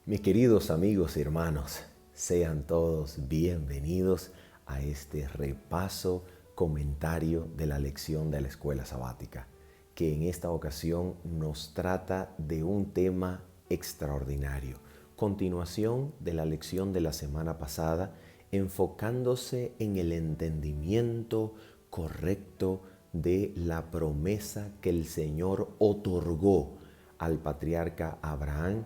Mis queridos amigos y hermanos, sean todos bienvenidos a este repaso, comentario de la lección de la escuela sabática, que en esta ocasión nos trata de un tema extraordinario. Continuación de la lección de la semana pasada, enfocándose en el entendimiento correcto de la promesa que el Señor otorgó al patriarca Abraham,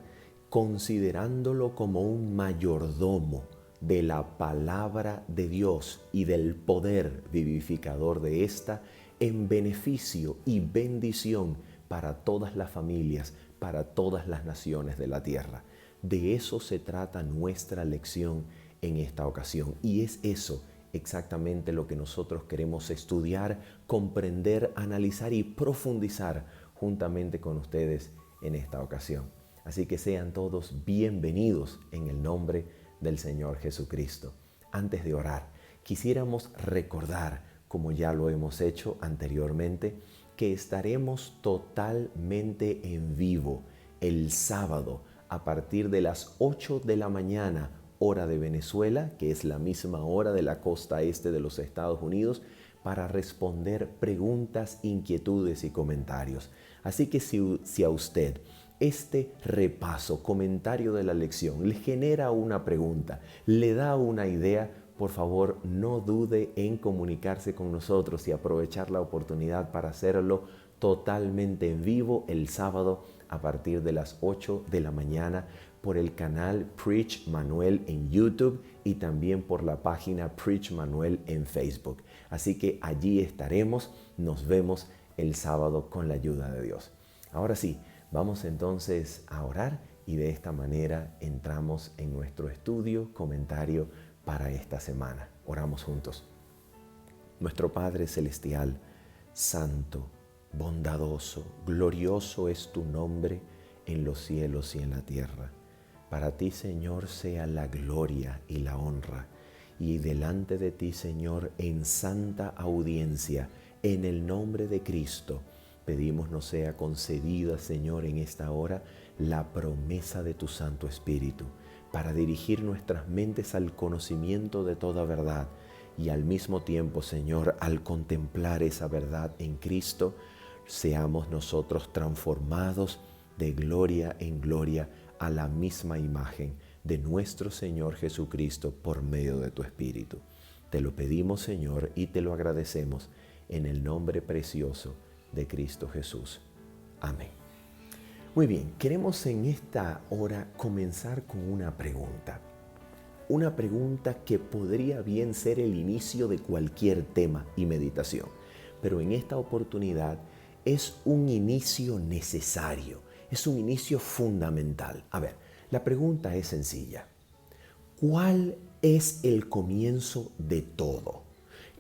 considerándolo como un mayordomo de la palabra de Dios y del poder vivificador de ésta en beneficio y bendición para todas las familias, para todas las naciones de la tierra. De eso se trata nuestra lección en esta ocasión, y es eso exactamente lo que nosotros queremos estudiar, comprender, analizar y profundizar juntamente con ustedes en esta ocasión. Así que sean todos bienvenidos en el nombre del Señor Jesucristo. Antes de orar, quisiéramos recordar, como ya lo hemos hecho anteriormente, que estaremos totalmente en vivo el sábado a partir de las 8 de la mañana, hora de Venezuela, que es la misma hora de la costa este de los Estados Unidos, para responder preguntas, inquietudes y comentarios. Así que si a usted este repaso, comentario de la lección, le genera una pregunta, le da una idea, por favor no dude en comunicarse con nosotros y aprovechar la oportunidad para hacerlo totalmente en vivo el sábado a partir de las 8 de la mañana por el canal Preach Manuel en YouTube y también por la página Preach Manuel en Facebook. Así que allí estaremos, nos vemos el sábado con la ayuda de Dios. Ahora sí, vamos entonces a orar y de esta manera entramos en nuestro estudio, comentario para esta semana. Oramos juntos. Nuestro Padre Celestial, Santo, bondadoso, glorioso es tu nombre en los cielos y en la tierra. Para ti, Señor, sea la gloria y la honra. Y delante de ti, Señor, en santa audiencia, en el nombre de Cristo, pedimos nos sea concedida, Señor, en esta hora, la promesa de tu Santo Espíritu, para dirigir nuestras mentes al conocimiento de toda verdad y al mismo tiempo, Señor, al contemplar esa verdad en Cristo, seamos nosotros transformados de gloria en gloria a la misma imagen de nuestro Señor Jesucristo por medio de tu Espíritu. Te lo pedimos, Señor, y te lo agradecemos en el nombre precioso de Cristo Jesús. Amén. Muy bien, queremos en esta hora comenzar con una pregunta. Una pregunta que podría bien ser el inicio de cualquier tema y meditación, pero en esta oportunidad es un inicio necesario, es un inicio fundamental. A ver, la pregunta es sencilla. ¿Cuál es el comienzo de todo?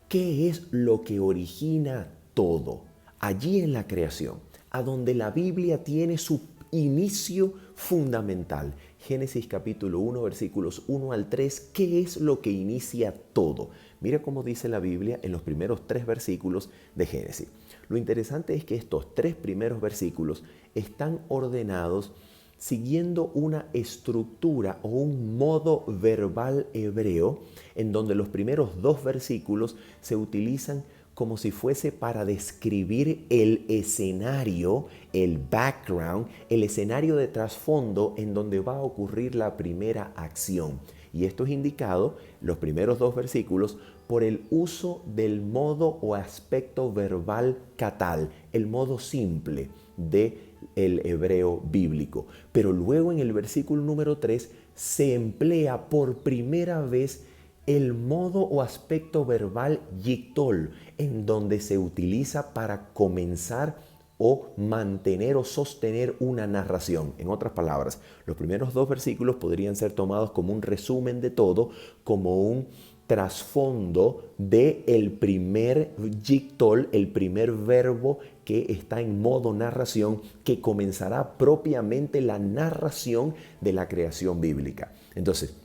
¿Qué es lo que origina todo? Allí en la creación, a donde la Biblia tiene su inicio fundamental. Génesis capítulo 1, versículos 1 al 3, ¿qué es lo que inicia todo? Mira cómo dice la Biblia en los primeros 3 versículos de Génesis. Lo interesante es que estos 3 primeros versículos están ordenados siguiendo una estructura o un modo verbal hebreo en donde los primeros 2 versículos se utilizan como si fuese para describir el escenario, el background, el escenario de trasfondo en donde va a ocurrir la primera acción. Y esto es indicado, los primeros 2 versículos, por el uso del modo o aspecto verbal catal, el modo simple del hebreo bíblico. Pero luego en el versículo número 3 se emplea por primera vez el modo o aspecto verbal yictol, en donde se utiliza para comenzar o mantener o sostener una narración. En otras palabras, los primeros 2 versículos podrían ser tomados como un resumen de todo, como un trasfondo del primer yictol, el primer verbo que está en modo narración, que comenzará propiamente la narración de la creación bíblica. Entonces,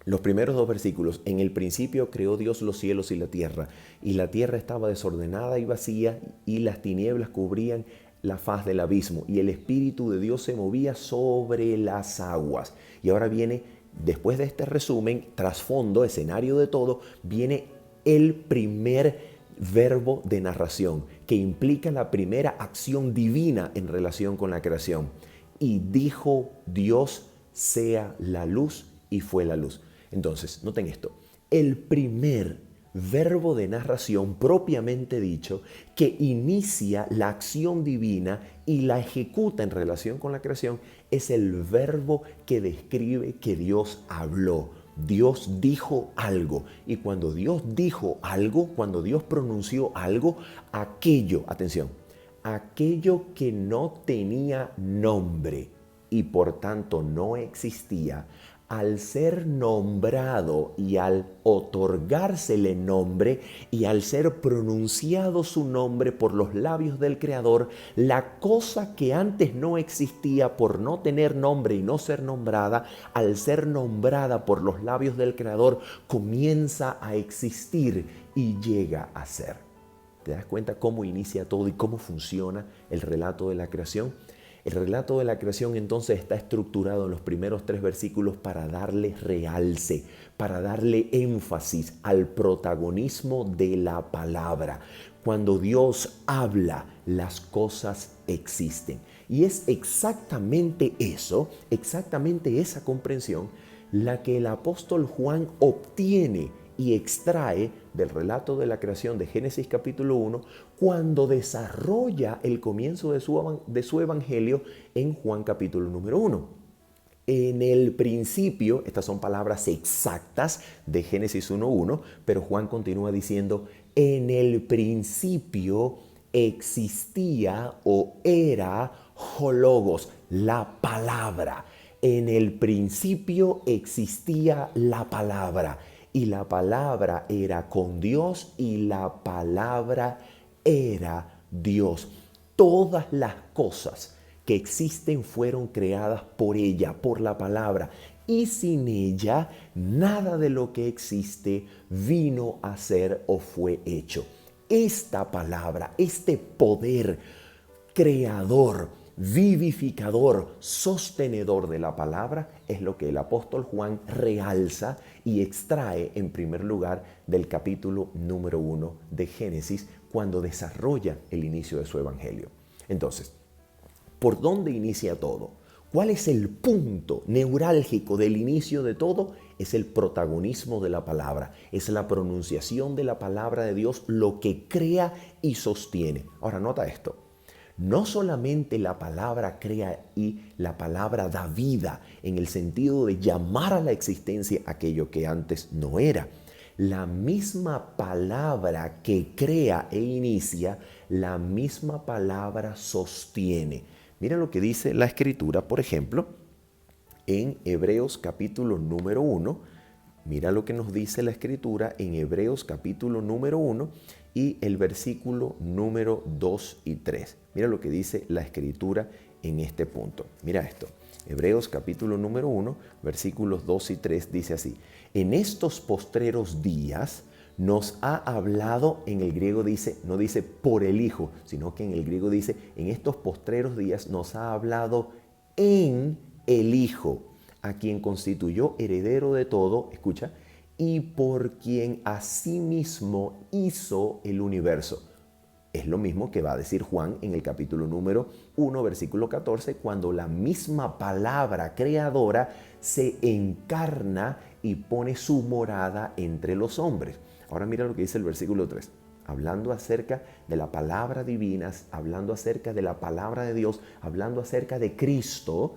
los primeros 2 versículos, en el principio creó Dios los cielos y la tierra estaba desordenada y vacía, y las tinieblas cubrían la faz del abismo y el Espíritu de Dios se movía sobre las aguas. Y ahora viene, después de este resumen, trasfondo, escenario de todo, viene el primer verbo de narración que implica la primera acción divina en relación con la creación. Y dijo Dios, sea la luz, y fue la luz. Entonces, noten esto, el primer verbo de narración propiamente dicho que inicia la acción divina y la ejecuta en relación con la creación es el verbo que describe que Dios habló. Dios dijo algo, y cuando Dios dijo algo, cuando Dios pronunció algo, aquello, atención, aquello que no tenía nombre y por tanto no existía, al ser nombrado y al otorgársele nombre y al ser pronunciado su nombre por los labios del Creador, la cosa que antes no existía por no tener nombre y no ser nombrada, al ser nombrada por los labios del Creador, comienza a existir y llega a ser. ¿Te das cuenta cómo inicia todo y cómo funciona el relato de la creación? El relato de la creación entonces está estructurado en los primeros 3 versículos para darle realce, para darle énfasis al protagonismo de la palabra. Cuando Dios habla, las cosas existen. Y es exactamente eso, exactamente esa comprensión, la que el apóstol Juan obtiene y extrae del relato de la creación de Génesis capítulo 1 cuando desarrolla el comienzo de su evangelio en Juan capítulo número 1. En el principio, estas son palabras exactas de Génesis 1:1, pero Juan continúa diciendo, en el principio existía o era Logos, la palabra. En el principio existía la palabra. Y la palabra era con Dios y la palabra era Dios. Todas las cosas que existen fueron creadas por ella, por la palabra. Y sin ella, nada de lo que existe vino a ser o fue hecho. Esta palabra, este poder creador, vivificador, sostenedor de la palabra, es lo que el apóstol Juan realza y extrae en primer lugar del capítulo número 1 de Génesis cuando desarrolla el inicio de su evangelio. Entonces, ¿por dónde inicia todo? ¿Cuál es el punto neurálgico del inicio de todo? Es el protagonismo de la palabra, es la pronunciación de la palabra de Dios lo que crea y sostiene. Ahora, nota esto. No solamente la palabra crea y la palabra da vida en el sentido de llamar a la existencia aquello que antes no era. La misma palabra que crea e inicia, la misma palabra sostiene. Mira lo que dice la Escritura, por ejemplo, en Hebreos capítulo número 1. Mira lo que nos dice la Escritura en Hebreos capítulo número 1 y el versículo número 2 y 3. Mira lo que dice la Escritura en este punto. Mira esto. Hebreos capítulo número 1, versículos 2 y 3 dice así. En estos postreros días nos ha hablado, en el griego dice, no dice por el Hijo, sino que en el griego dice, en estos postreros días nos ha hablado en el Hijo, a quien constituyó heredero de todo, escucha, y por quien asimismo hizo el universo. Es lo mismo que va a decir Juan en el capítulo número 1, versículo 14, cuando la misma palabra creadora se encarna y pone su morada entre los hombres. Ahora mira lo que dice el versículo 3. Hablando acerca de la palabra divina, hablando acerca de la palabra de Dios, hablando acerca de Cristo,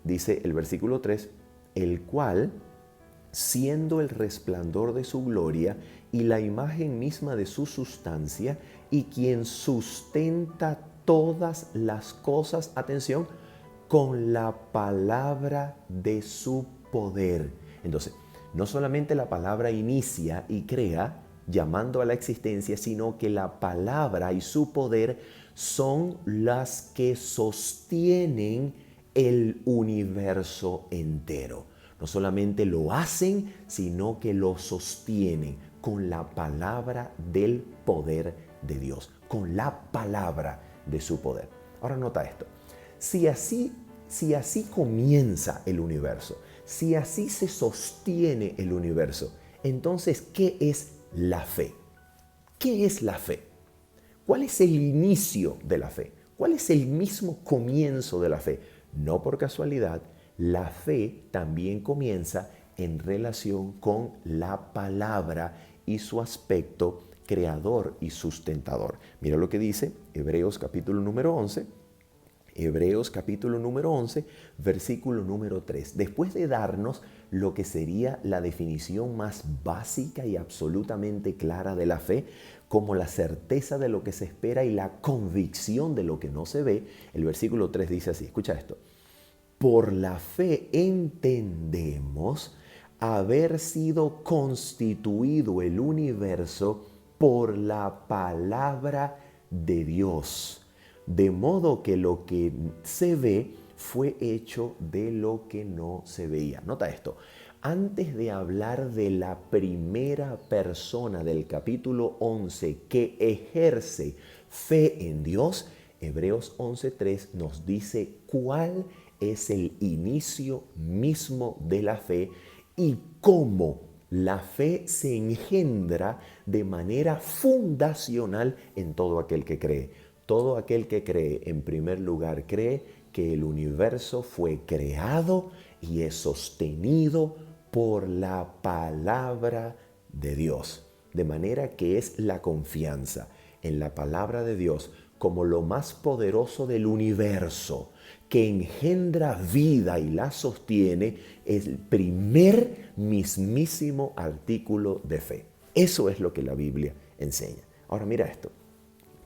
dice el versículo 3, el cual, siendo el resplandor de su gloria y la imagen misma de su sustancia, y quien sustenta todas las cosas, atención, con la palabra de su poder. Entonces, no solamente la palabra inicia y crea, llamando a la existencia, sino que la palabra y su poder son las que sostienen el universo entero. No solamente lo hacen, sino que lo sostienen con la palabra del poder de Dios, con la palabra de su poder. Ahora nota esto. Si así comienza el universo, si así se sostiene el universo, entonces, ¿qué es la fe? ¿Qué es la fe? ¿Cuál es el inicio de la fe? ¿Cuál es el mismo comienzo de la fe? No por casualidad, la fe también comienza en relación con la palabra y su aspecto creador y sustentador. Mira lo que dice Hebreos capítulo número 11. Hebreos capítulo número 11, versículo número 3. Después de darnos lo que sería la definición más básica y absolutamente clara de la fe, como la certeza de lo que se espera y la convicción de lo que no se ve, el versículo 3 dice así, escucha esto. Por la fe entendemos haber sido constituido el universo por la palabra de Dios. De modo que lo que se ve fue hecho de lo que no se veía. Nota esto. Antes de hablar de la primera persona del capítulo 11 que ejerce fe en Dios, Hebreos 11:3 nos dice cuál es el inicio mismo de la fe y cómo la fe se engendra de manera fundacional en todo aquel que cree. Todo aquel que cree, en primer lugar, cree que el universo fue creado y es sostenido por la palabra de Dios. De manera que es la confianza en la palabra de Dios como lo más poderoso del universo, que engendra vida y la sostiene, es el primer mismísimo artículo de fe. Eso es lo que la Biblia enseña. Ahora mira esto.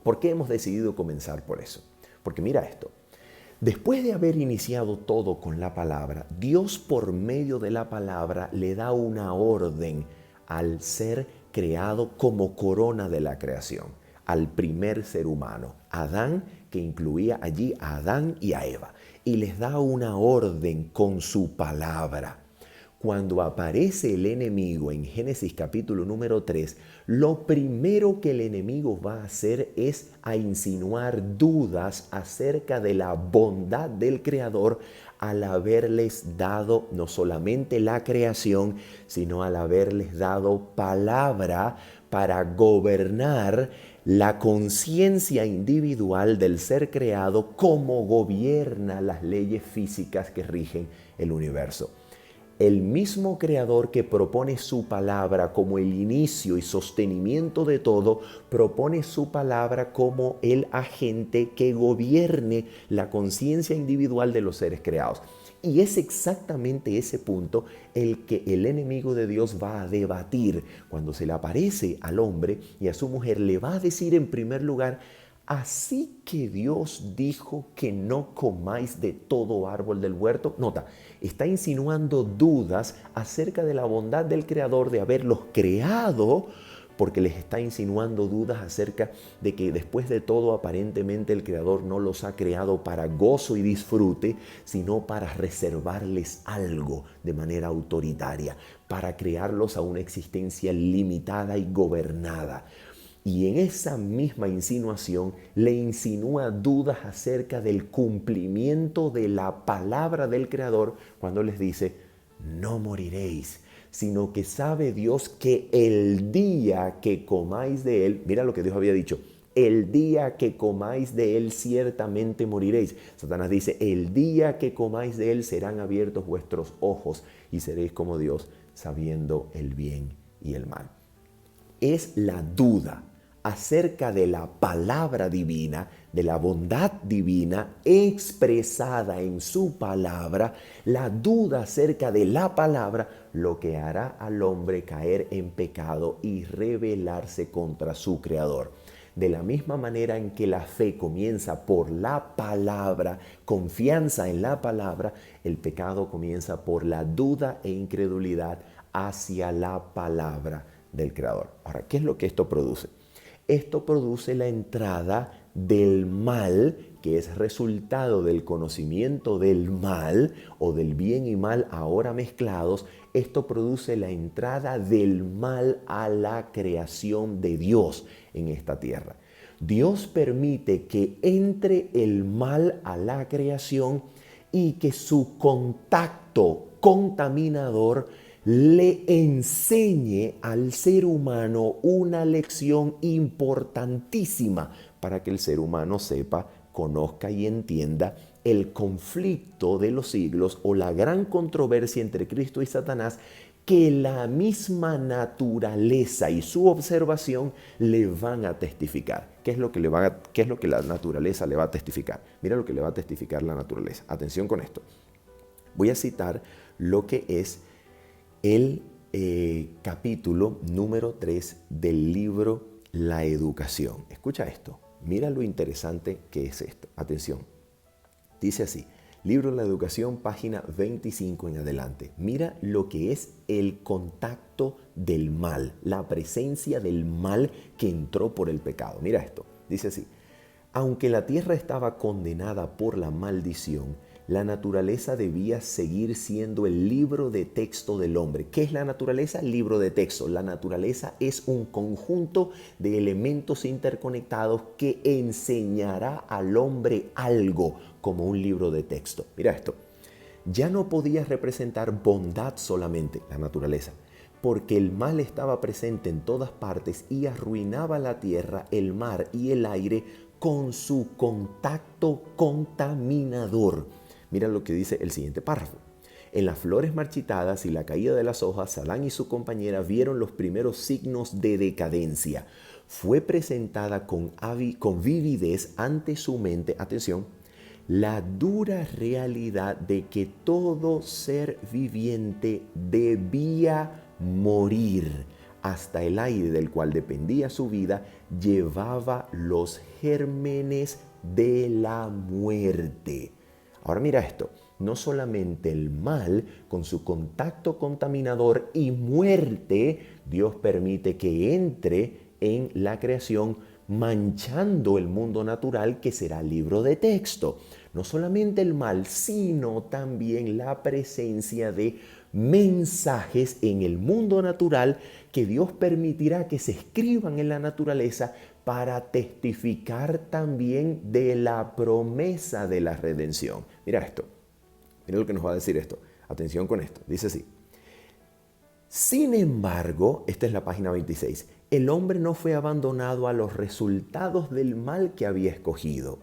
¿Por qué hemos decidido comenzar por eso? Porque mira esto. Después de haber iniciado todo con la palabra, Dios por medio de la palabra le da una orden al ser creado como corona de la creación, al primer ser humano, Adán, que incluía allí a Adán y a Eva, y les da una orden con su palabra. Cuando aparece el enemigo en Génesis capítulo número 3, lo primero que el enemigo va a hacer es a insinuar dudas acerca de la bondad del Creador al haberles dado no solamente la creación, sino al haberles dado palabra para gobernar la conciencia individual del ser creado como gobierna las leyes físicas que rigen el universo. El mismo Creador que propone su palabra como el inicio y sostenimiento de todo, propone su palabra como el agente que gobierne la conciencia individual de los seres creados. Y es exactamente ese punto el que el enemigo de Dios va a debatir cuando se le aparece al hombre y a su mujer. Le va a decir en primer lugar: así que Dios dijo que no comáis de todo árbol del huerto. Nota, está insinuando dudas acerca de la bondad del Creador de haberlos creado, porque les está insinuando dudas acerca de que después de todo aparentemente el Creador no los ha creado para gozo y disfrute, sino para reservarles algo de manera autoritaria, para crearlos a una existencia limitada y gobernada. Y en esa misma insinuación le insinúa dudas acerca del cumplimiento de la palabra del Creador cuando les dice: no moriréis, sino que sabe Dios que el día que comáis de él, mira lo que Dios había dicho, el día que comáis de él ciertamente moriréis. Satanás dice: el día que comáis de él serán abiertos vuestros ojos y seréis como Dios, sabiendo el bien y el mal. Es la duda acerca de la palabra divina, de la bondad divina expresada en su palabra, la duda acerca de la palabra, lo que hará al hombre caer en pecado y rebelarse contra su Creador. De la misma manera en que la fe comienza por la palabra, confianza en la palabra, el pecado comienza por la duda e incredulidad hacia la palabra del Creador. Ahora, ¿qué es lo que esto produce? Esto produce la entrada del mal, que es resultado del conocimiento del mal o del bien y mal ahora mezclados. Esto produce la entrada del mal a la creación de Dios en esta tierra. Dios permite que entre el mal a la creación y que su contacto contaminador le enseñe al ser humano una lección importantísima para que el ser humano sepa, conozca y entienda el conflicto de los siglos o la gran controversia entre Cristo y Satanás que la misma naturaleza y su observación le van a testificar. ¿Qué es lo que la naturaleza le va a testificar? Mira lo que le va a testificar la naturaleza. Atención con esto. Voy a citar lo que es el capítulo número 3 del libro La Educación. Escucha esto. Mira lo interesante que es esto. Atención. Dice así. Libro de la Educación, página 25 en adelante. Mira lo que es el contacto del mal, la presencia del mal que entró por el pecado. Mira esto, dice así. Aunque la tierra estaba condenada por la maldición, la naturaleza debía seguir siendo el libro de texto del hombre. ¿Qué es la naturaleza? Libro de texto. La naturaleza es un conjunto de elementos interconectados que enseñará al hombre algo como un libro de texto. Mira esto. Ya no podía representar bondad solamente, la naturaleza, porque el mal estaba presente en todas partes y arruinaba la tierra, el mar y el aire con su contacto contaminador. Mira lo que dice el siguiente párrafo. En las flores marchitadas y la caída de las hojas, Adán y su compañera vieron los primeros signos de decadencia. Fue presentada con vividez ante su mente, atención, la dura realidad de que todo ser viviente debía morir. Hasta el aire del cual dependía su vida llevaba los gérmenes de la muerte. Ahora mira esto, no solamente el mal con su contacto contaminador y muerte, Dios permite que entre en la creación manchando el mundo natural que será libro de texto. No solamente el mal, sino también la presencia de mensajes en el mundo natural que Dios permitirá que se escriban en la naturaleza para testificar también de la promesa de la redención. Mira esto, mira lo que nos va a decir esto. Atención con esto, dice así. Sin embargo, esta es la página 26, el hombre no fue abandonado a los resultados del mal que había escogido.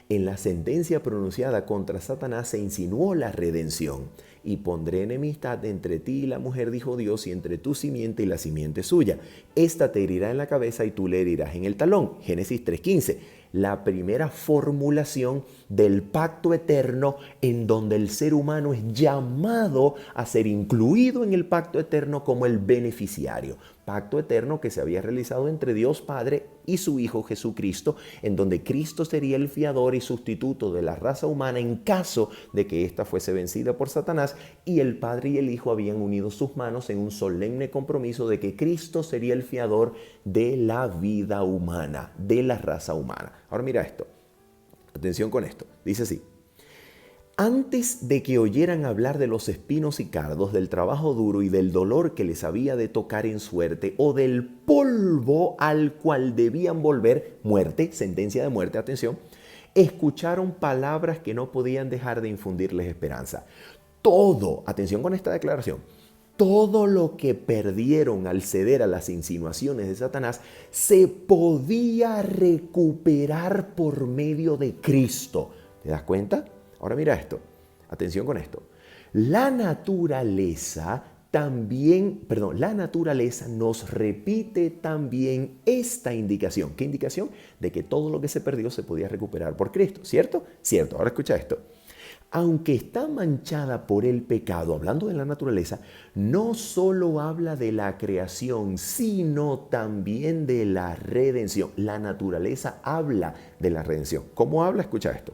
En la sentencia pronunciada contra Satanás se insinuó la redención. Y pondré enemistad entre ti y la mujer, dijo Dios, y entre tu simiente y la simiente suya. Esta te herirá en la cabeza y tú le herirás en el talón. Génesis 3:15. La primera formulación del pacto eterno en donde el ser humano es llamado a ser incluido en el pacto eterno como el beneficiario. Pacto eterno que se había realizado entre Dios Padre y su Hijo Jesucristo, en donde Cristo sería el fiador y sustituto de la raza humana en caso de que ésta fuese vencida por Satanás, y el Padre y el Hijo habían unido sus manos en un solemne compromiso de que Cristo sería el fiador de la vida humana, de la raza humana. Ahora mira esto, atención con esto, dice así. Antes de que oyeran hablar de los espinos y cardos, del trabajo duro y del dolor que les había de tocar en suerte, o del polvo al cual debían volver, muerte, sentencia de muerte, atención, escucharon palabras que no podían dejar de infundirles esperanza. Todo, atención con esta declaración, todo lo que perdieron al ceder a las insinuaciones de Satanás se podía recuperar por medio de Cristo. ¿Te das cuenta? Ahora mira esto, atención con esto. La naturaleza nos repite también esta indicación. ¿Qué indicación? De que todo lo que se perdió se podía recuperar por Cristo, ¿cierto? Cierto, ahora escucha esto. Aunque está manchada por el pecado, hablando de la naturaleza, no solo habla de la creación, sino también de la redención. La naturaleza habla de la redención. ¿Cómo habla? Escucha esto.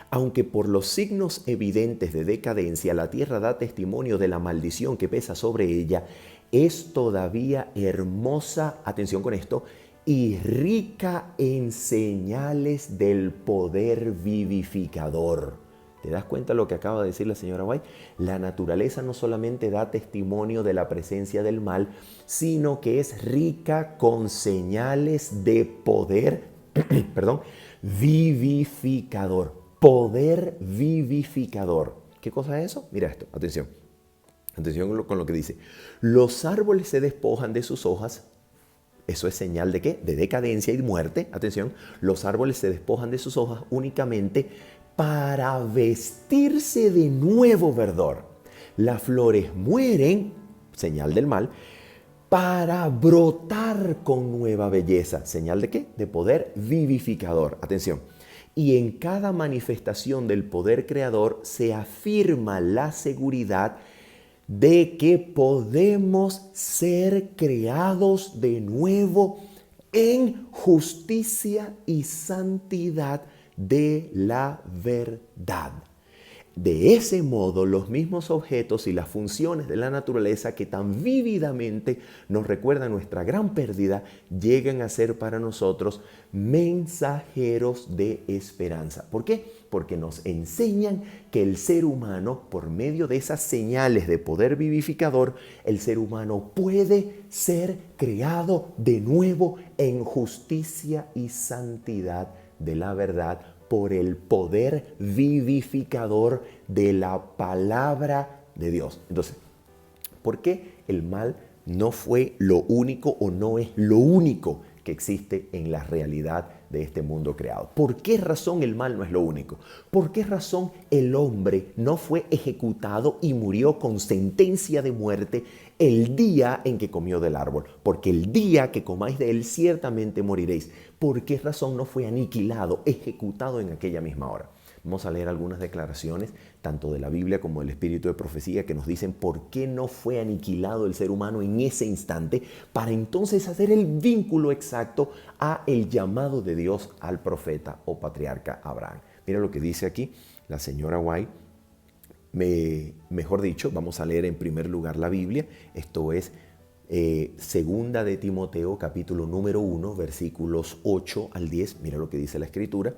Aunque por los signos evidentes de decadencia la tierra da testimonio de la maldición que pesa sobre ella, es todavía hermosa, atención con esto, y rica en señales del poder vivificador. ¿Te das cuenta lo que acaba de decir la señora White? La naturaleza no solamente da testimonio de la presencia del mal, sino que es rica con señales de poder, perdón, vivificador. Poder vivificador. ¿Qué cosa es eso? Mira esto, atención. Atención con lo que dice. Los árboles se despojan de sus hojas. ¿Eso es señal de qué? De decadencia y muerte. Atención, los árboles se despojan de sus hojas únicamente para vestirse de nuevo verdor. Las flores mueren, señal del mal, para brotar con nueva belleza. ¿Señal de qué? De poder vivificador. Atención. Y en cada manifestación del poder creador se afirma la seguridad de que podemos ser creados de nuevo en justicia y santidad de la verdad. De ese modo, los mismos objetos y las funciones de la naturaleza que tan vívidamente nos recuerdan nuestra gran pérdida, llegan a ser para nosotros mensajeros de esperanza. ¿Por qué? Porque nos enseñan que el ser humano, por medio de esas señales de poder vivificador, el ser humano puede ser creado de nuevo en justicia y santidad de la verdad, por el poder vivificador de la palabra de Dios. Entonces, ¿por qué el mal no fue lo único o no es lo único que existe en la realidad de este mundo creado? ¿Por qué razón el mal no es lo único? ¿Por qué razón el hombre no fue ejecutado y murió con sentencia de muerte el día en que comió del árbol? Porque el día que comáis de él ciertamente moriréis. ¿Por qué razón no fue aniquilado, ejecutado en aquella misma hora? Vamos a leer algunas declaraciones, tanto de la Biblia como del Espíritu de Profecía, que nos dicen por qué no fue aniquilado el ser humano en ese instante, para entonces hacer el vínculo exacto a el llamado de Dios al profeta o patriarca Abraham. Mira lo que dice aquí la señora White. Mejor dicho, vamos a leer en primer lugar la Biblia. Esto es segunda de Timoteo, capítulo número 1, versículos 8 al 10. Mira lo que dice la Escritura.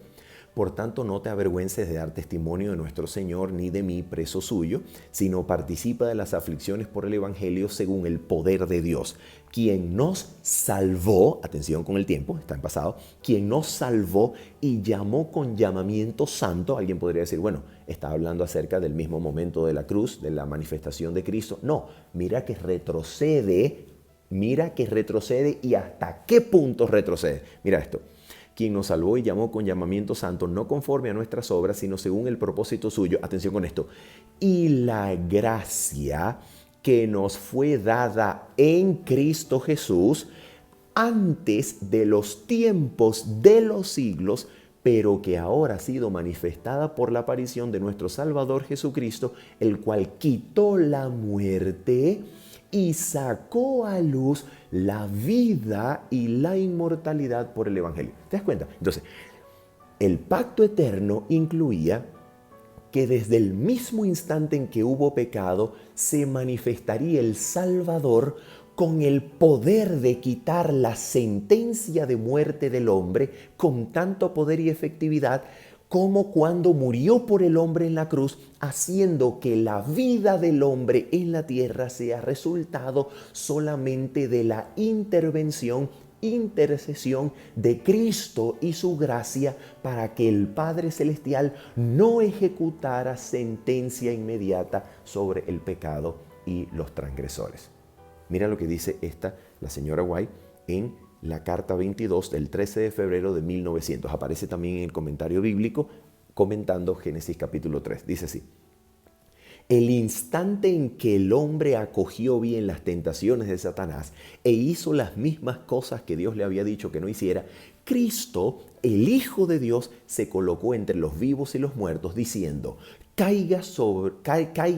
Por tanto, no te avergüences de dar testimonio de nuestro Señor ni de mí, preso suyo, sino participa de las aflicciones por el Evangelio según el poder de Dios, quien nos salvó, atención con el tiempo, está en pasado, quien nos salvó y llamó con llamamiento santo. Alguien podría decir, bueno, está hablando acerca del mismo momento de la cruz, de la manifestación de Cristo. No, mira que retrocede y hasta qué punto retrocede. Mira esto. Quien nos salvó y llamó con llamamiento santo, no conforme a nuestras obras, sino según el propósito suyo. Atención con esto. Y la gracia que nos fue dada en Cristo Jesús antes de los tiempos de los siglos, pero que ahora ha sido manifestada por la aparición de nuestro Salvador Jesucristo, el cual quitó la muerte y sacó a luz la vida y la inmortalidad por el Evangelio. ¿Te das cuenta? Entonces, el pacto eterno incluía que desde el mismo instante en que hubo pecado, se manifestaría el Salvador con el poder de quitar la sentencia de muerte del hombre con tanto poder y efectividad como cuando murió por el hombre en la cruz, haciendo que la vida del hombre en la tierra sea resultado solamente de la intercesión de Cristo y su gracia, para que el Padre Celestial no ejecutara sentencia inmediata sobre el pecado y los transgresores. Mira lo que dice la señora White en la carta 22 del 13 de febrero de 1900. Aparece también en el comentario bíblico comentando Génesis capítulo 3. Dice así: el instante en que el hombre acogió bien las tentaciones de Satanás e hizo las mismas cosas que Dios le había dicho que no hiciera, Cristo, el Hijo de Dios, se colocó entre los vivos y los muertos, diciendo: caiga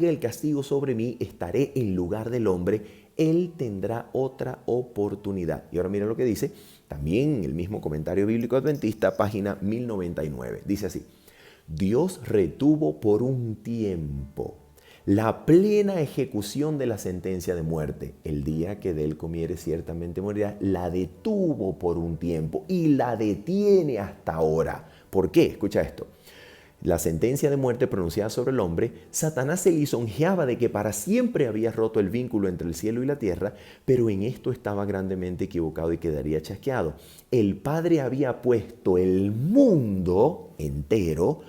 el castigo sobre mí, estaré en lugar del hombre, él tendrá otra oportunidad. Y ahora mira lo que dice, también en el mismo comentario bíblico adventista, página 1099. Dice así: Dios retuvo por un tiempo la plena ejecución de la sentencia de muerte. El día que de él comiere ciertamente morirá. La detuvo por un tiempo y la detiene hasta ahora. ¿Por qué? Escucha esto. la sentencia de muerte pronunciada sobre el hombre, Satanás se lisonjeaba de que para siempre había roto el vínculo entre el cielo y la tierra, pero en esto estaba grandemente equivocado y quedaría chasqueado. El Padre había puesto el mundo entero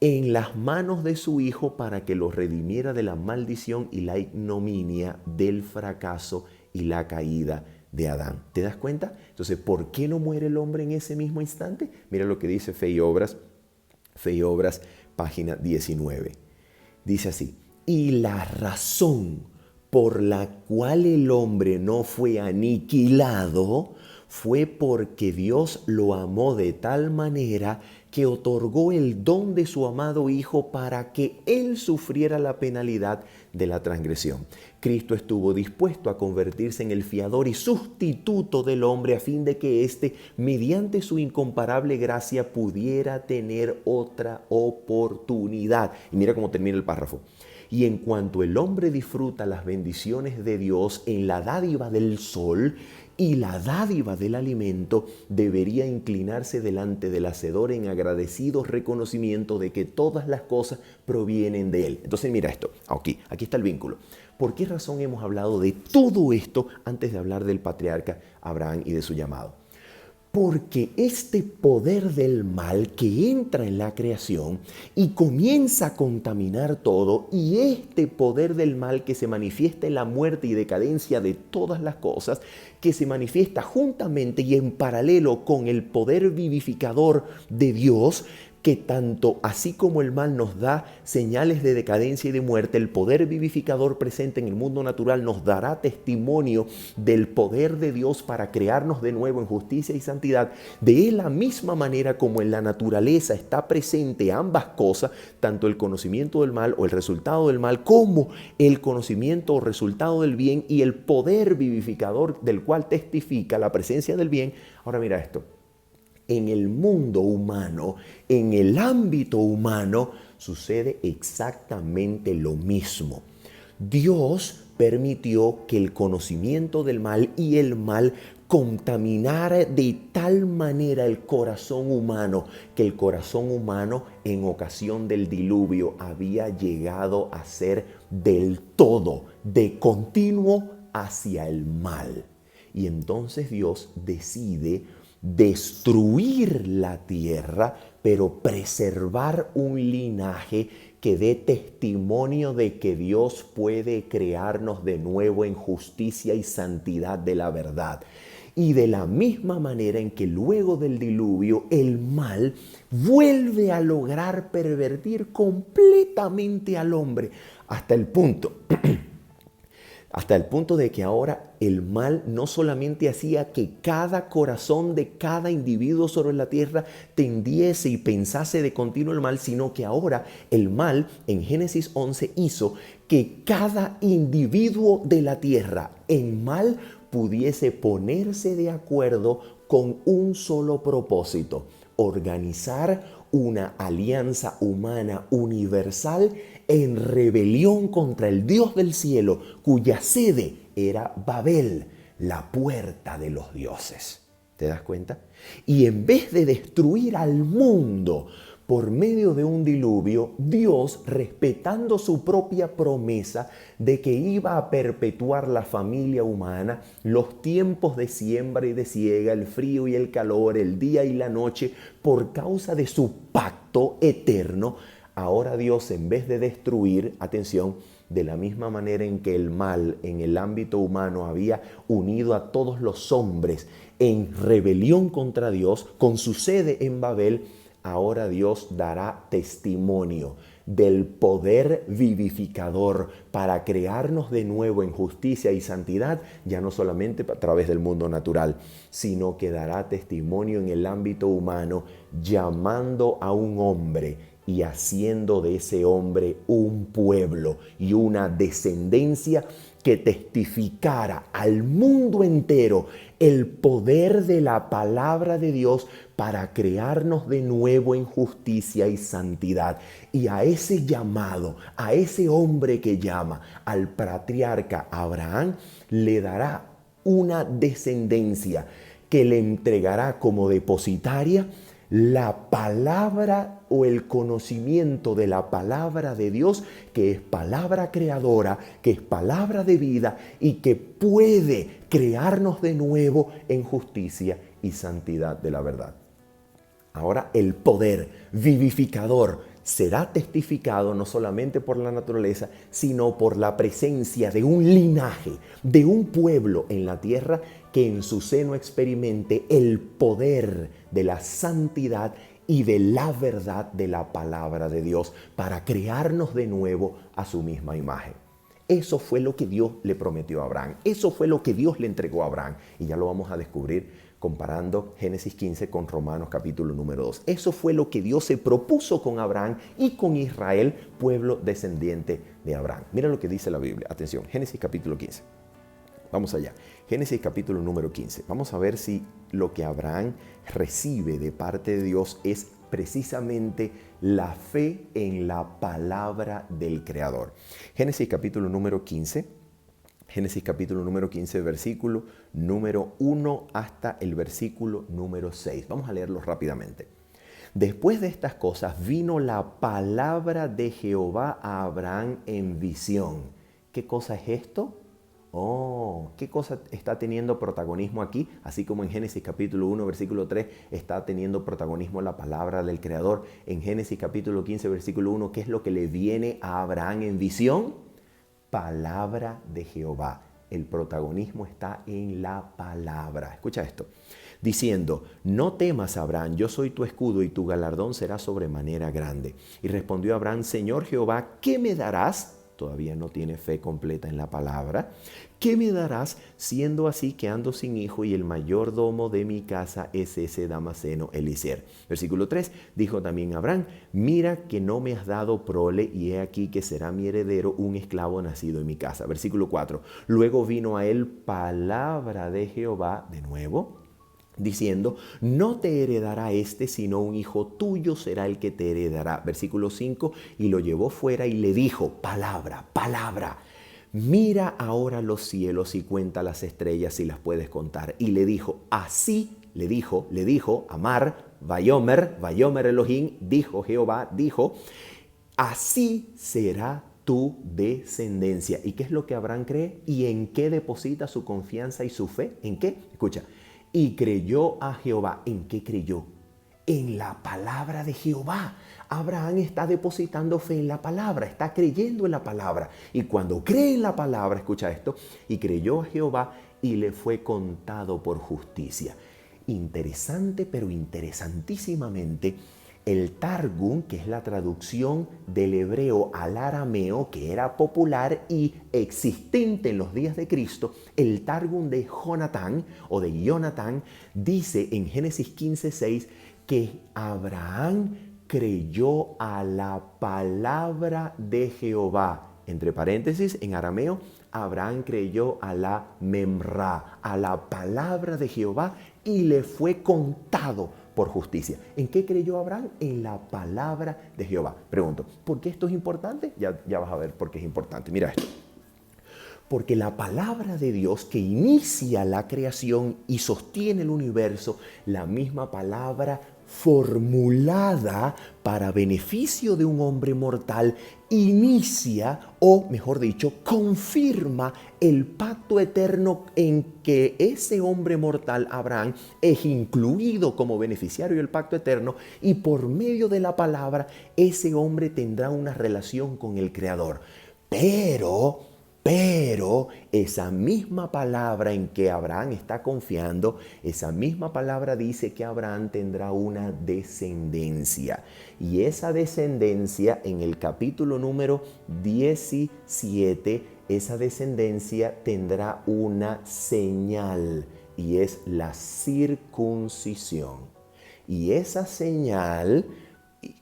en las manos de su Hijo para que lo redimiera de la maldición y la ignominia del fracaso y la caída de Adán. ¿Te das cuenta? Entonces, ¿por qué no muere el hombre en ese mismo instante? Mira lo que dice Fe y Obras, página 19. Dice así: y la razón por la cual el hombre no fue aniquilado fue porque Dios lo amó de tal manera que otorgó el don de su amado Hijo para que Él sufriera la penalidad de la transgresión. Cristo estuvo dispuesto a convertirse en el fiador y sustituto del hombre a fin de que éste, mediante su incomparable gracia, pudiera tener otra oportunidad. Y mira cómo termina el párrafo. Y en cuanto el hombre disfruta las bendiciones de Dios en la dádiva del sol y la dádiva del alimento, debería inclinarse delante del Hacedor en agradecido reconocimiento de que todas las cosas provienen de Él. Entonces mira esto, aquí está el vínculo. ¿Por qué razón hemos hablado de todo esto antes de hablar del patriarca Abraham y de su llamado? Porque este poder del mal que entra en la creación y comienza a contaminar todo, y este poder del mal que se manifiesta en la muerte y decadencia de todas las cosas, que se manifiesta juntamente y en paralelo con el poder vivificador de Dios, que tanto así como el mal nos da señales de decadencia y de muerte, el poder vivificador presente en el mundo natural nos dará testimonio del poder de Dios para crearnos de nuevo en justicia y santidad. De la misma manera como en la naturaleza está presente ambas cosas, tanto el conocimiento del mal o el resultado del mal, como el conocimiento o resultado del bien y el poder vivificador del cual testifica la presencia del bien. Ahora mira esto. En el mundo humano, en el ámbito humano, sucede exactamente lo mismo. Dios permitió que el conocimiento del mal y el mal contaminara de tal manera el corazón humano, que el corazón humano en ocasión del diluvio había llegado a ser del todo, de continuo hacia el mal. Y entonces Dios decide destruir la tierra, pero preservar un linaje que dé testimonio de que Dios puede crearnos de nuevo en justicia y santidad de la verdad. Y de la misma manera en que luego del diluvio el mal vuelve a lograr pervertir completamente al hombre hasta el punto de que ahora el mal no solamente hacía que cada corazón de cada individuo sobre la tierra tendiese y pensase de continuo el mal, sino que ahora el mal en Génesis 11 hizo que cada individuo de la tierra en mal pudiese ponerse de acuerdo con un solo propósito: organizar una alianza humana universal en rebelión contra el Dios del cielo, cuya sede era Babel, la puerta de los dioses. ¿Te das cuenta? Y en vez de destruir al mundo por medio de un diluvio, Dios, respetando su propia promesa de que iba a perpetuar la familia humana, los tiempos de siembra y de siega, el frío y el calor, el día y la noche, por causa de su pacto eterno, ahora Dios, en vez de destruir, atención, de la misma manera en que el mal en el ámbito humano había unido a todos los hombres en rebelión contra Dios, con su sede en Babel, ahora Dios dará testimonio del poder vivificador para crearnos de nuevo en justicia y santidad, ya no solamente a través del mundo natural, sino que dará testimonio en el ámbito humano, llamando a un hombre y haciendo de ese hombre un pueblo y una descendencia que testificara al mundo entero el poder de la palabra de Dios para crearnos de nuevo en justicia y santidad. Y a ese llamado, a ese hombre que llama, al patriarca Abraham, le dará una descendencia que le entregará como depositaria la palabra o el conocimiento de la palabra de Dios, que es palabra creadora, que es palabra de vida y que puede crearnos de nuevo en justicia y santidad de la verdad. Ahora el poder vivificador será testificado no solamente por la naturaleza, sino por la presencia de un linaje, de un pueblo en la tierra que en su seno experimente el poder de la santidad y de la verdad de la palabra de Dios para crearnos de nuevo a su misma imagen. Eso fue lo que Dios le prometió a Abraham. Eso fue lo que Dios le entregó a Abraham. Y ya lo vamos a descubrir comparando Génesis 15 con Romanos capítulo número 2. Eso fue lo que Dios se propuso con Abraham y con Israel, pueblo descendiente de Abraham. Mira lo que dice la Biblia. Atención, Génesis capítulo 15. Vamos allá. Génesis capítulo número 15. Vamos a ver si lo que Abraham recibe de parte de Dios es precisamente la fe en la palabra del Creador. Génesis capítulo número 15. Génesis capítulo número 15, versículo número 1 hasta el versículo número 6. Vamos a leerlo rápidamente. Después de estas cosas vino la palabra de Jehová a Abraham en visión. ¿Qué cosa es esto? ¿Qué cosa está teniendo protagonismo aquí? Así como en Génesis capítulo 1, versículo 3 está teniendo protagonismo la palabra del Creador. En Génesis capítulo 15, versículo 1, ¿qué es lo que le viene a Abraham en visión? Palabra de Jehová. El protagonismo está en la palabra. Escucha esto. Diciendo, no temas, Abraham, yo soy tu escudo y tu galardón será sobremanera grande. Y respondió Abraham, Señor Jehová, ¿qué me darás? Todavía no tiene fe completa en la palabra. ¿Qué me darás siendo así que ando sin hijo y el mayordomo de mi casa es ese Damaseno Eliezer? Versículo 3, dijo también Abraham, mira que no me has dado prole y he aquí que será mi heredero un esclavo nacido en mi casa. Versículo 4, luego vino a él palabra de Jehová de nuevo, diciendo, no te heredará este, sino un hijo tuyo será el que te heredará. Versículo 5, y lo llevó fuera y le dijo, palabra, mira ahora los cielos y cuenta las estrellas si las puedes contar. Y le dijo, así, le dijo, Amar, Vayomer Elohim, dijo Jehová, dijo, así será tu descendencia. ¿Y qué es lo que Abraham cree? ¿Y en qué deposita su confianza y su fe? ¿En qué? Escucha. Y creyó a Jehová. ¿En qué creyó? En la palabra de Jehová. Abraham está depositando fe en la palabra, está creyendo en la palabra. Y cuando cree en la palabra, escucha esto, y creyó a Jehová y le fue contado por justicia. Interesante, pero interesantísimamente, el Targum, que es la traducción del hebreo al arameo, que era popular y existente en los días de Cristo, el Targum de Jonatán o de Jonatán dice en Génesis 15:6 que Abraham creyó a la palabra de Jehová. Entre paréntesis, en arameo, Abraham creyó a la memra, a la palabra de Jehová y le fue contado por justicia. ¿En qué creyó Abraham? En la palabra de Jehová. Pregunto, ¿por qué esto es importante? Ya vas a ver por qué es importante. Mira esto. Porque la palabra de Dios que inicia la creación y sostiene el universo, la misma palabra formulada para beneficio de un hombre mortal, inicia, o mejor dicho, confirma el pacto eterno en que ese hombre mortal, Abraham, es incluido como beneficiario del pacto eterno y por medio de la palabra ese hombre tendrá una relación con el Creador. Pero esa misma palabra en que Abraham está confiando, esa misma palabra dice que Abraham tendrá una descendencia. Y esa descendencia en el capítulo número 17, esa descendencia tendrá una señal y es la circuncisión. Y esa señal,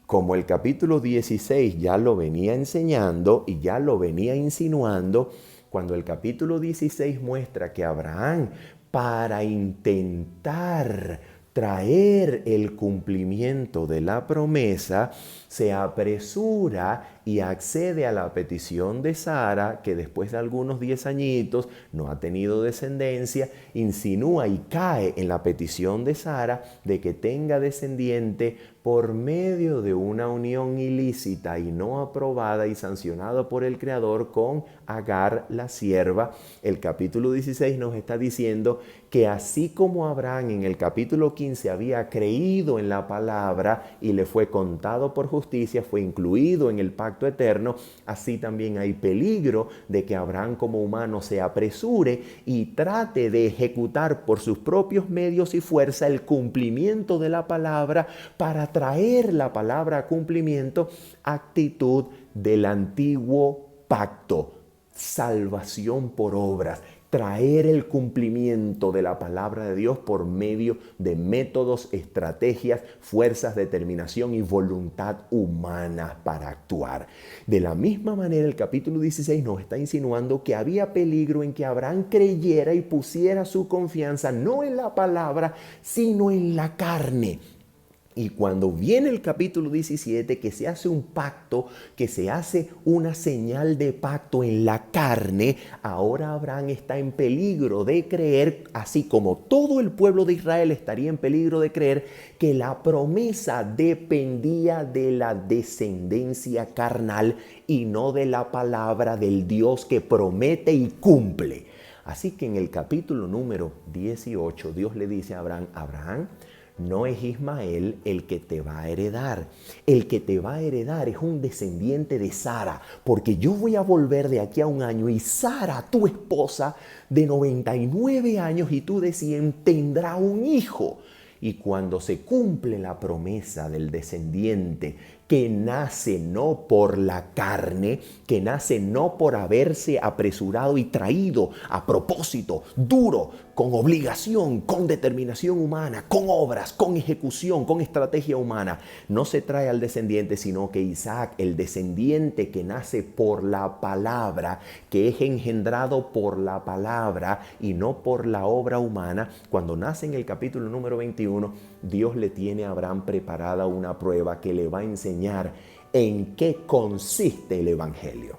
como el capítulo 16 ya lo venía enseñando y ya lo venía insinuando, cuando el capítulo 16 muestra que Abraham, para intentar traer el cumplimiento de la promesa, se apresura y accede a la petición de Sara, que después de algunos 10 añitos no ha tenido descendencia, insinúa y cae en la petición de Sara de que tenga descendiente por medio de una unión ilícita y no aprobada y sancionada por el Creador con Agar, la sierva. El capítulo 16 nos está diciendo que así como Abraham en el capítulo 15 había creído en la palabra y le fue contado por justicia, fue incluido en el pacto eterno, así también hay peligro de que Abraham como humano se apresure y trate de ejecutar por sus propios medios y fuerza el cumplimiento de la palabra para traer la palabra a cumplimiento, actitud del antiguo pacto, salvación por obras, traer el cumplimiento de la palabra de Dios por medio de métodos, estrategias, fuerzas, determinación y voluntad humana para actuar. De la misma manera, el capítulo 16 nos está insinuando que había peligro en que Abraham creyera y pusiera su confianza no en la palabra, sino en la carne. Y cuando viene el capítulo 17, que se hace un pacto, que se hace una señal de pacto en la carne, ahora Abraham está en peligro de creer, así como todo el pueblo de Israel estaría en peligro de creer, que la promesa dependía de la descendencia carnal y no de la palabra del Dios que promete y cumple. Así que en el capítulo número 18, Dios le dice a Abraham: Abraham, no es Ismael el que te va a heredar. El que te va a heredar es un descendiente de Sara, porque yo voy a volver de aquí a un año y Sara, tu esposa de 99 años y tú de 100, tendrá un hijo. Y cuando se cumple la promesa del descendiente que nace no por la carne, que nace no por haberse apresurado y traído a propósito, duro, con obligación, con determinación humana, con obras, con ejecución, con estrategia humana, no se trae al descendiente, sino que Isaac, el descendiente que nace por la palabra, que es engendrado por la palabra y no por la obra humana, cuando nace en el capítulo número 21, Dios le tiene a Abraham preparada una prueba que le va a enseñar en qué consiste el evangelio.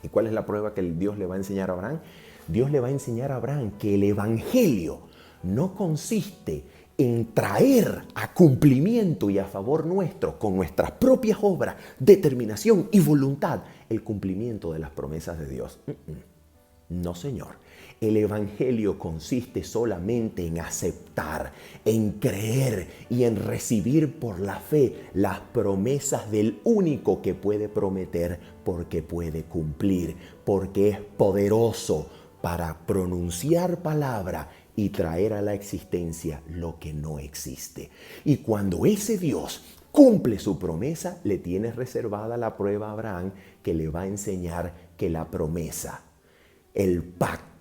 ¿Y cuál es la prueba que Dios le va a enseñar a Abraham? Dios le va a enseñar a Abraham que el evangelio no consiste en traer a cumplimiento y a favor nuestro, con nuestras propias obras, determinación y voluntad, el cumplimiento de las promesas de Dios. No, señor. El evangelio consiste solamente en aceptar, en creer y en recibir por la fe las promesas del único que puede prometer, porque puede cumplir, porque es poderoso para pronunciar palabra y traer a la existencia lo que no existe. Y cuando ese Dios cumple su promesa, le tiene reservada la prueba a Abraham, que le va a enseñar que la promesa, el pacto,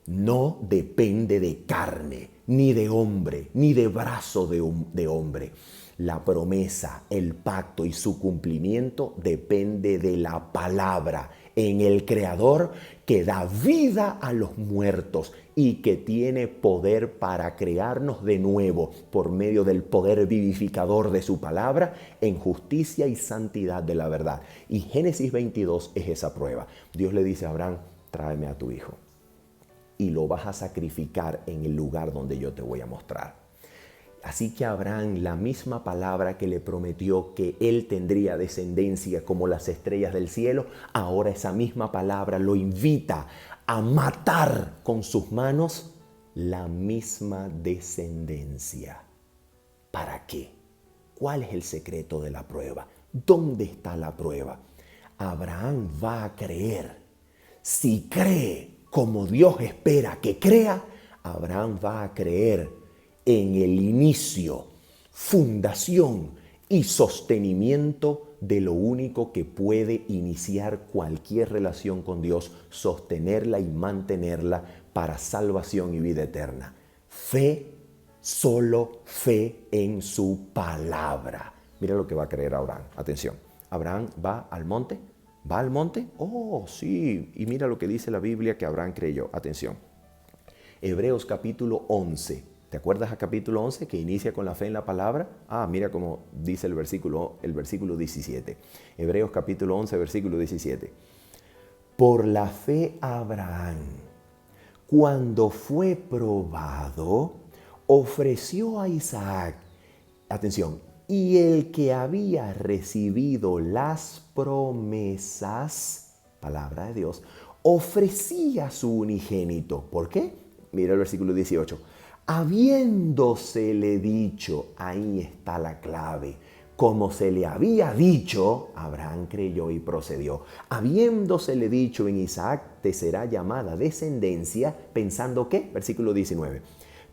no depende de carne, ni de hombre, ni de brazo de hombre. La promesa, el pacto y su cumplimiento depende de la palabra en el Creador, que da vida a los muertos y que tiene poder para crearnos de nuevo por medio del poder vivificador de su palabra en justicia y santidad de la verdad. Y Génesis 22 es esa prueba. Dios le dice a Abraham: tráeme a tu hijo y lo vas a sacrificar en el lugar donde yo te voy a mostrar. Así que Abraham, la misma palabra que le prometió que él tendría descendencia como las estrellas del cielo, ahora esa misma palabra lo invita a matar con sus manos la misma descendencia. ¿Para qué? ¿Cuál es el secreto de la prueba? ¿Dónde está la prueba? Abraham va a creer. Si cree como Dios espera que crea, Abraham va a creer en el inicio, fundación y sostenimiento de lo único que puede iniciar cualquier relación con Dios, sostenerla y mantenerla para salvación y vida eterna. Fe, solo fe en su palabra. Mira lo que va a creer Abraham. Atención, Abraham va al monte. ¿Va al monte? Oh, sí. Y mira lo que dice la Biblia que Abraham creyó. Atención. Hebreos capítulo 11, ¿Te acuerdas a capítulo 11 que inicia con la fe en la palabra? Mira cómo dice el versículo 17. Hebreos capítulo 11, versículo 17. Por la fe Abraham, cuando fue probado, ofreció a Isaac, atención, y el que había recibido las promesas, palabra de Dios, ofrecía su unigénito. ¿Por qué? Mira el versículo 18. Habiéndosele dicho, ahí está la clave, como se le había dicho, Abraham creyó y procedió. Habiéndosele dicho, en Isaac te será llamada descendencia, pensando ¿qué? Versículo 19.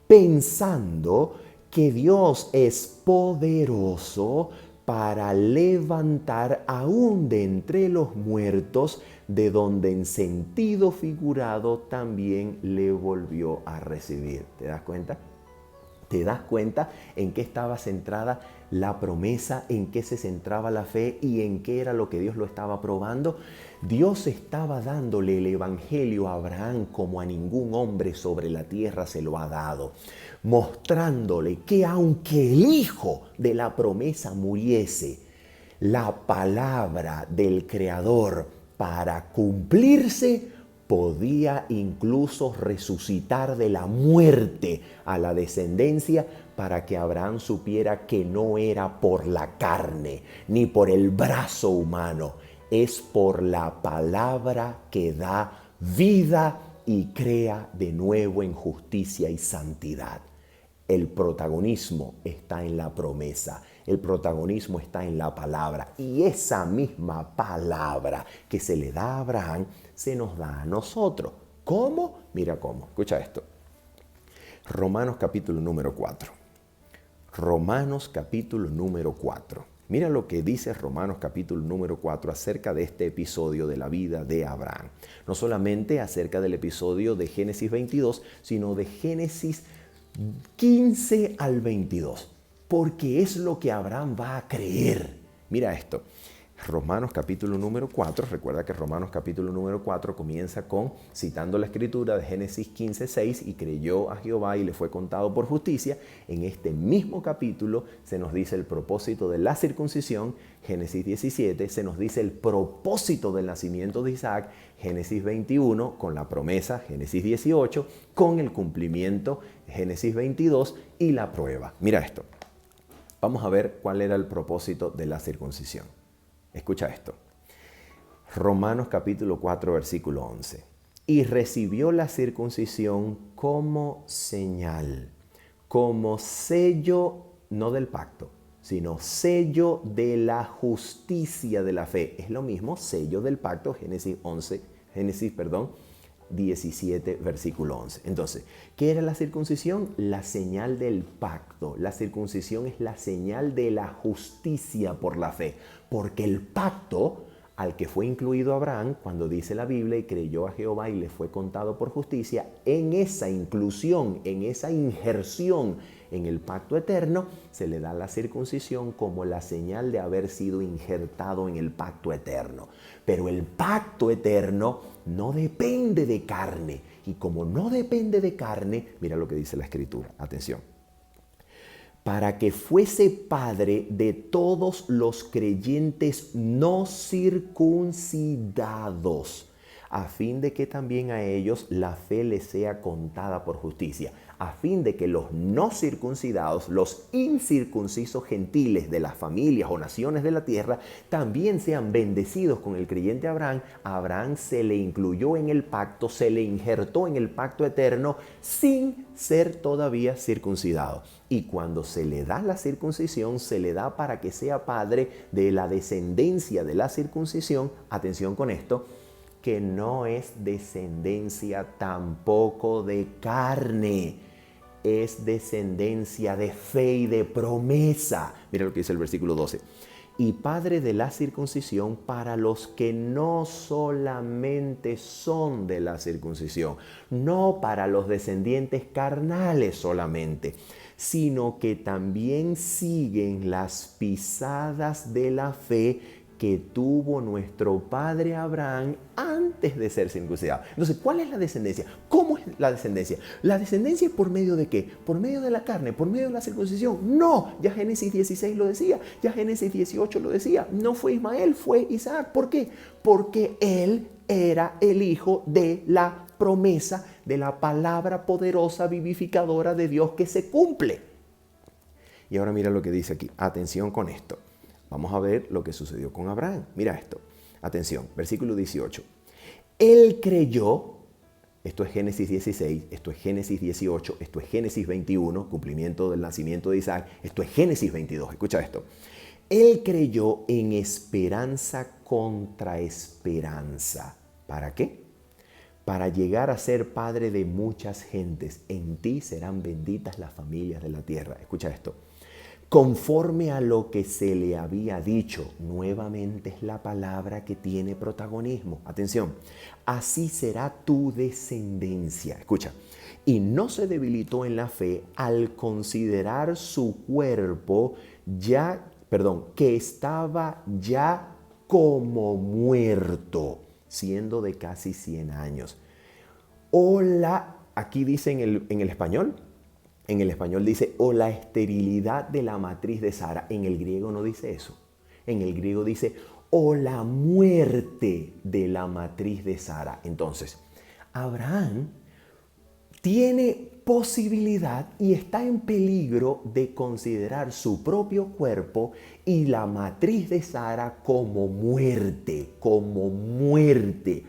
Pensando que Dios es poderoso para levantar aún de entre los muertos, de donde en sentido figurado también le volvió a recibir. ¿Te das cuenta? ¿Te das cuenta en qué estaba centrada la promesa, en qué se centraba la fe y en qué era lo que Dios lo estaba probando? Dios estaba dándole el evangelio a Abraham como a ningún hombre sobre la tierra se lo ha dado, mostrándole que aunque el hijo de la promesa muriese, la palabra del Creador para cumplirse podía incluso resucitar de la muerte a la descendencia para que Abraham supiera que no era por la carne ni por el brazo humano, es por la palabra que da vida y crea de nuevo en justicia y santidad. El protagonismo está en la promesa, el protagonismo está en la palabra y esa misma palabra que se le da a Abraham se nos da a nosotros. ¿Cómo? Mira cómo. Escucha esto. Romanos capítulo número 4. Romanos capítulo número 4. Mira lo que dice Romanos capítulo número 4 acerca de este episodio de la vida de Abraham. No solamente acerca del episodio de Génesis 22, sino de Génesis 15 al 22, porque es lo que Abraham va a creer. Mira esto, Romanos capítulo número 4, recuerda que Romanos capítulo número 4 comienza con citando la escritura de Génesis 15, 6, y creyó a Jehová y le fue contado por justicia. En este mismo capítulo se nos dice el propósito de la circuncisión, Génesis 17, se nos dice el propósito del nacimiento de Isaac, Génesis 21, con la promesa, Génesis 18, con el cumplimiento, Génesis 22, y la prueba. Mira esto. Vamos a ver cuál era el propósito de la circuncisión. Escucha esto. Romanos capítulo 4, versículo 11. Y recibió la circuncisión como señal, como sello, no del pacto, sino sello de la justicia de la fe. Es lo mismo, sello del pacto, Génesis 17, versículo 11. Entonces, ¿qué era la circuncisión? La señal del pacto. La circuncisión es la señal de la justicia por la fe, porque el pacto al que fue incluido Abraham, cuando dice la Biblia, y creyó a Jehová y le fue contado por justicia, en esa inclusión, en esa injerción en el pacto eterno, se le da la circuncisión como la señal de haber sido injertado en el pacto eterno. Pero el pacto eterno no depende de carne, y como no depende de carne, mira lo que dice la Escritura, atención. Para que fuese padre de todos los creyentes no circuncidados, a fin de que también a ellos la fe les sea contada por justicia, a fin de que los no circuncidados, los incircuncisos gentiles de las familias o naciones de la tierra, también sean bendecidos con el creyente Abraham. A Abraham se le incluyó en el pacto, se le injertó en el pacto eterno sin ser todavía circuncidado. Y cuando se le da la circuncisión, se le da para que sea padre de la descendencia de la circuncisión. Atención con esto, que no es descendencia tampoco de carne, es descendencia de fe y de promesa. Mira lo que dice el versículo 12. Y padre de la circuncisión para los que no solamente son de la circuncisión, no para los descendientes carnales solamente, sino que también siguen las pisadas de la fe que tuvo nuestro padre Abraham antes de ser circuncidado. Entonces, ¿cuál es la descendencia? ¿Cómo es la descendencia? ¿La descendencia es por medio de qué? ¿Por medio de la carne? ¿Por medio de la circuncisión? No, ya Génesis 16 lo decía, ya Génesis 18 lo decía. No fue Ismael, fue Isaac. ¿Por qué? Porque él era el hijo de la promesa, de la palabra poderosa, vivificadora de Dios que se cumple. Y ahora mira lo que dice aquí. Atención con esto. Vamos a ver lo que sucedió con Abraham. Mira esto. Atención, versículo 18. Él creyó, esto es Génesis 16, esto es Génesis 18, esto es Génesis 21, cumplimiento del nacimiento de Isaac, esto es Génesis 22. Escucha esto. Él creyó en esperanza contra esperanza. ¿Para qué? Para llegar a ser padre de muchas gentes. En ti serán benditas las familias de la tierra. Escucha esto. Conforme a lo que se le había dicho, nuevamente es la palabra que tiene protagonismo. Atención, así será tu descendencia. Escucha, y no se debilitó en la fe al considerar su cuerpo que estaba ya como muerto, siendo de casi 100 años. Aquí dice en el español. En el español dice, o la esterilidad de la matriz de Sara. En el griego no dice eso. En el griego dice, o la muerte de la matriz de Sara. Entonces, Abraham tiene posibilidad y está en peligro de considerar su propio cuerpo y la matriz de Sara como muerte, como muerte.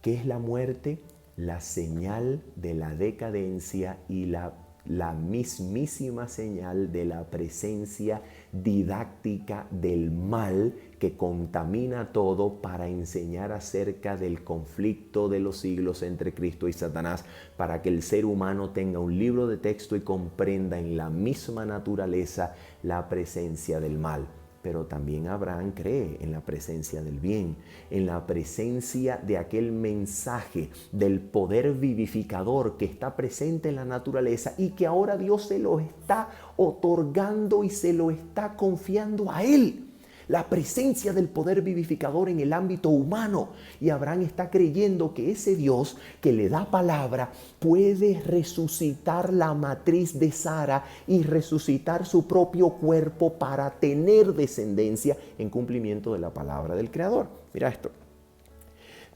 ¿Qué es la muerte? La señal de la decadencia y la mismísima señal de la presencia didáctica del mal que contamina todo para enseñar acerca del conflicto de los siglos entre Cristo y Satanás, para que el ser humano tenga un libro de texto y comprenda en la misma naturaleza la presencia del mal. Pero también Abraham cree en la presencia del bien, en la presencia de aquel mensaje del poder vivificador que está presente en la naturaleza y que ahora Dios se lo está otorgando y se lo está confiando a él. La presencia del poder vivificador en el ámbito humano. Y Abraham está creyendo que ese Dios que le da palabra puede resucitar la matriz de Sara y resucitar su propio cuerpo para tener descendencia en cumplimiento de la palabra del Creador. Mira esto.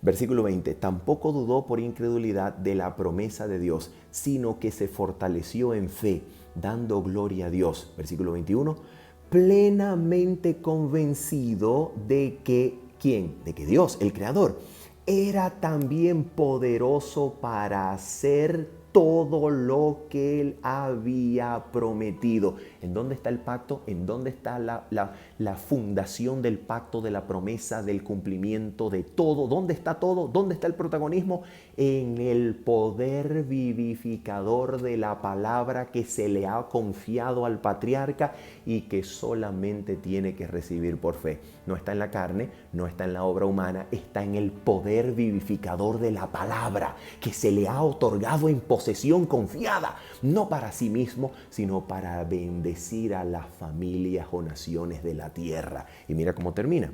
Versículo 20. Tampoco dudó por incredulidad de la promesa de Dios, sino que se fortaleció en fe, dando gloria a Dios. Versículo 21. Plenamente convencido de que, ¿quién? De que Dios, el Creador, era también poderoso para hacer todo lo que Él había prometido. ¿En dónde está el pacto? ¿En dónde está la fundación del pacto, de la promesa, del cumplimiento de todo? ¿Dónde está todo? ¿Dónde está el protagonismo? En el poder vivificador de la palabra que se le ha confiado al patriarca y que solamente tiene que recibir por fe. No está en la carne, no está en la obra humana, está en el poder vivificador de la palabra que se le ha otorgado en posesión confiada, no para sí mismo, sino para bendecir a las familias o naciones de la tierra. Y mira cómo termina.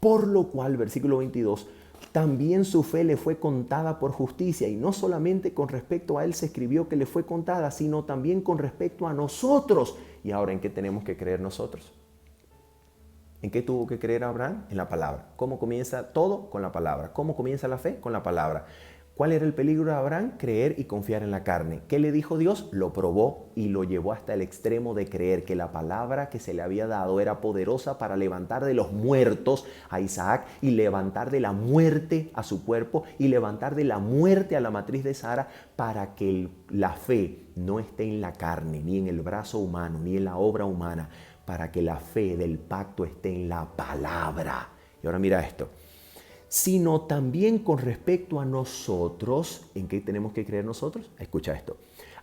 Por lo cual, versículo 22, también su fe le fue contada por justicia, y no solamente con respecto a él se escribió que le fue contada, sino también con respecto a nosotros. ¿Y ahora en qué tenemos que creer nosotros? ¿En qué tuvo que creer Abraham? En la palabra. ¿Cómo comienza todo? Con la palabra. ¿Cómo comienza la fe? Con la palabra. ¿Cuál era el peligro de Abraham? Creer y confiar en la carne. ¿Qué le dijo Dios? Lo probó y lo llevó hasta el extremo de creer que la palabra que se le había dado era poderosa para levantar de los muertos a Isaac y levantar de la muerte a su cuerpo y levantar de la muerte a la matriz de Sara, para que la fe no esté en la carne, ni en el brazo humano, ni en la obra humana, para que la fe del pacto esté en la palabra. Y ahora mira esto. Sino también con respecto a nosotros. ¿En qué tenemos que creer nosotros? Escucha esto.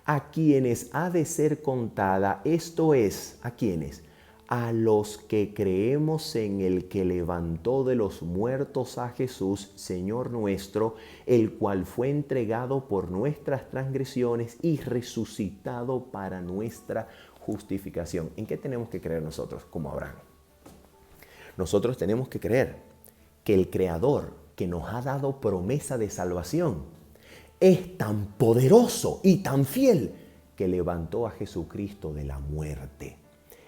A quienes ha de ser contada, esto es, ¿a quiénes? A los que creemos en el que levantó de los muertos a Jesús, Señor nuestro, el cual fue entregado por nuestras transgresiones y resucitado para nuestra justificación. ¿En qué tenemos que creer nosotros como Abraham? Nosotros tenemos que creer que el Creador que nos ha dado promesa de salvación es tan poderoso y tan fiel que levantó a Jesucristo de la muerte,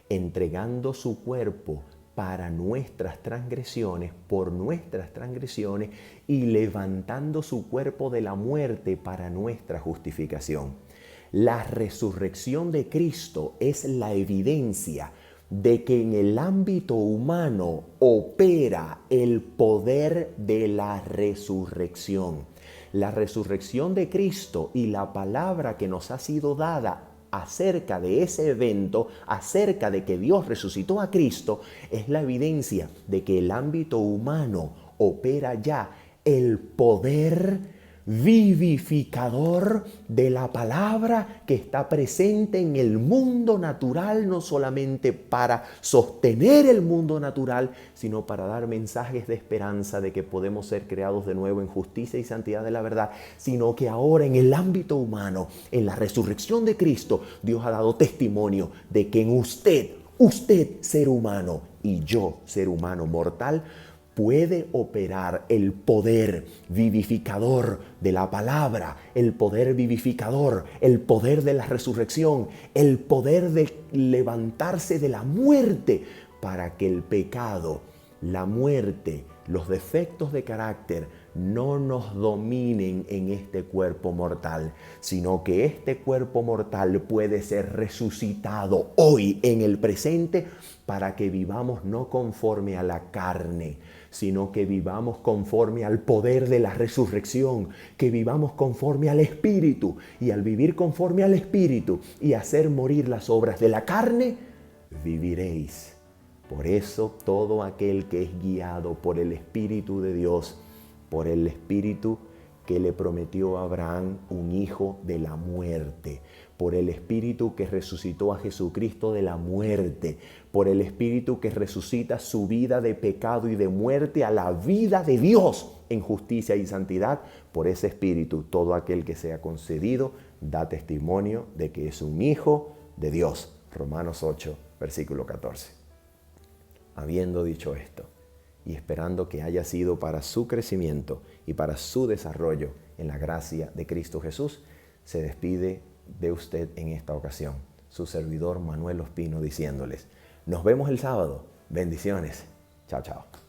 entregando su cuerpo para nuestras transgresiones, por nuestras transgresiones, y levantando su cuerpo de la muerte para nuestra justificación. La resurrección de Cristo es la evidencia de que en el ámbito humano opera el poder de la resurrección. La resurrección de Cristo y la palabra que nos ha sido dada acerca de ese evento, acerca de que Dios resucitó a Cristo, es la evidencia de que el ámbito humano opera ya el poder vivificador de la palabra que está presente en el mundo natural, no solamente para sostener el mundo natural, sino para dar mensajes de esperanza de que podemos ser creados de nuevo en justicia y santidad de la verdad, sino que ahora en el ámbito humano, en la resurrección de Cristo, Dios ha dado testimonio de que en usted ser humano y yo ser humano mortal, puede operar el poder vivificador de la palabra, el poder vivificador, el poder de la resurrección, el poder de levantarse de la muerte para que el pecado, la muerte, los defectos de carácter no nos dominen en este cuerpo mortal, sino que este cuerpo mortal puede ser resucitado hoy en el presente para que vivamos no conforme a la carne, sino que vivamos conforme al poder de la resurrección, que vivamos conforme al Espíritu, y al vivir conforme al Espíritu y hacer morir las obras de la carne, viviréis. Por eso todo aquel que es guiado por el Espíritu de Dios, por el Espíritu que le prometió a Abraham un hijo de la muerte, por el Espíritu que resucitó a Jesucristo de la muerte, por el Espíritu que resucita su vida de pecado y de muerte a la vida de Dios en justicia y santidad, por ese Espíritu todo aquel que sea concedido da testimonio de que es un hijo de Dios. Romanos 8, versículo 14. Habiendo dicho esto, y esperando que haya sido para su crecimiento y para su desarrollo en la gracia de Cristo Jesús, se despide de usted en esta ocasión su servidor Manuel Ospino diciéndoles: nos vemos el sábado. Bendiciones. Chao, chao.